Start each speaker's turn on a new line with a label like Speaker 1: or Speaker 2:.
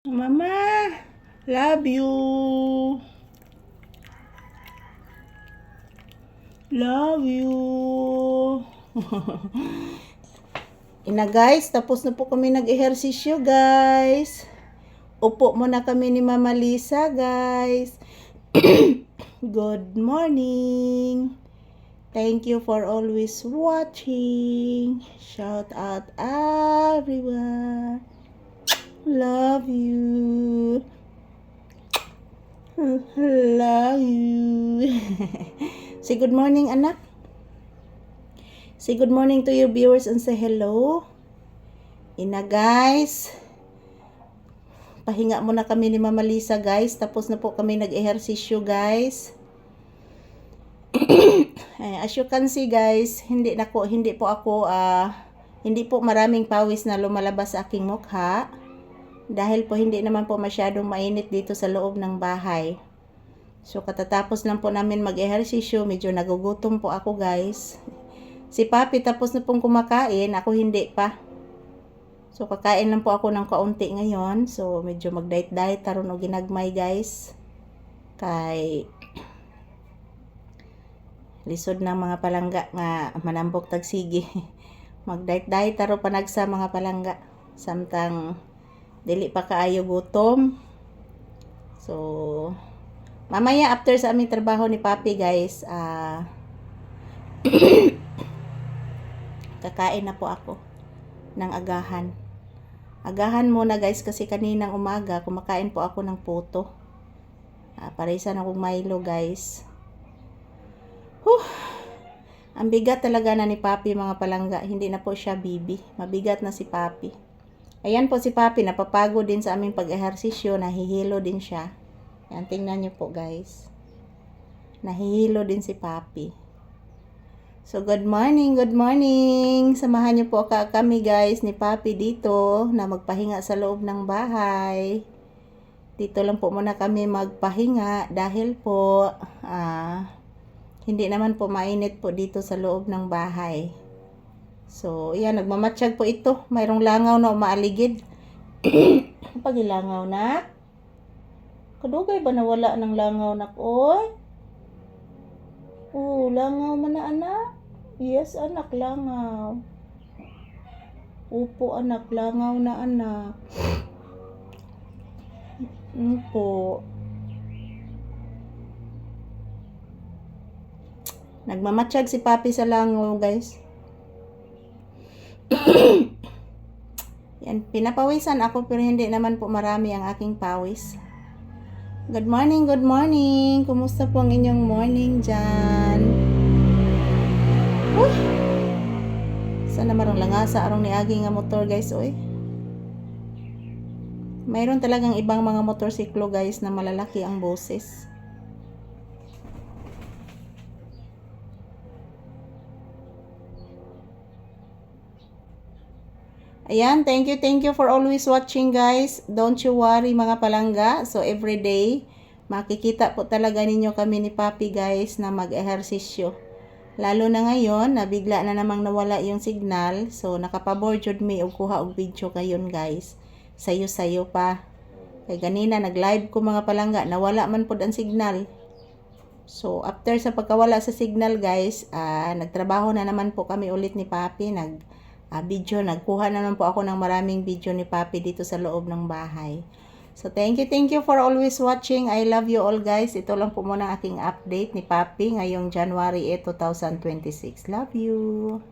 Speaker 1: Mama, love you. Love you. Ina guys, tapos na po kami nag-ehersisyo guys. Upo muna kami ni Mama Lisa guys. Good morning. Thank you for always watching. Shout out everyone. Love you. Love you. Say good morning, anak. Say good morning to your viewers and say hello. Ina guys. Pahinga muna kami ni Mama Lisa guys. Tapos na po kami nag-ehersisyo guys. As you can see guys, hindi po maraming pawis na lumalabas sa aking mukha. Dahil po hindi naman po masyadong mainit dito sa loob ng bahay. So katatapos lang po namin mag-ehersisyo, medyo nagugutom po ako guys. Si Papi tapos na pong kumakain, ako hindi pa. So kakain lang po ako ng kaunti ngayon. So medyo mag-diet-diet taron o ginagmay guys. Kay lisod ng mga palangga nga manambok tagsigi. Mag-diet-diet taro panagsa mga palangga. Samtang dili pa kaayo gutom. So mamaya after sa aming trabaho ni Papi guys, kakain na po ako ng agahan. Agahan muna guys kasi kaninang umaga kumakain po ako ng puto. Paraisan akong Milo guys. Ang bigat talaga na ni Papi mga palangga. Hindi na po siya bibi. Mabigat na si Papi. Ayan po si Papi, napapagod din sa aming pag-ehersisyo, nahihilo din siya. Ayan, tingnan nyo po guys. Nahihilo din si Papi. So, good morning, good morning. Samahan nyo po kami guys ni Papi dito na magpahinga sa loob ng bahay. Dito lang po muna kami magpahinga dahil po hindi naman po mainit po dito sa loob ng bahay. So, yan, nagmamatsyag po ito. Mayroong langaw na umaaligid. Pagilangaw na. Kadugay ba nawala ng langaw na ko? Oh, langaw man na anak. Yes, anak, langaw. Upo, anak, langaw na anak. Upo. Nagmamatsyag si Papi sa langaw, guys. Yan, pinapawisan ako pero hindi naman po marami ang aking pawis. Good morning, good morning. Kumusta po ang inyong morning dyan? Sana marang langasa arong ni aging nga motor guys, oy. Mayroon talagang ibang mga motorsiklo guys na malalaki ang boses. Ayan, thank you for always watching guys. Don't you worry mga palangga. So everyday, makikita po talaga ninyo kami ni Papi guys na mag-ehersisyo. Lalo na ngayon, nabigla na namang nawala yung signal. So nakapabor jud mi og kuha og video kayon guys. Sayo pa. Kay ganina nag-live ko mga palangga, nawala man pod ang signal. So after sa pagkawala sa signal guys, nagtrabaho na naman po kami ulit ni Papi, video. Nagkuha na naman po ako ng maraming video ni Papi dito sa loob ng bahay. So, thank you for always watching. I love you all guys. Ito lang po muna ang aking update ni Papi ngayong January 8, 2026. Love you!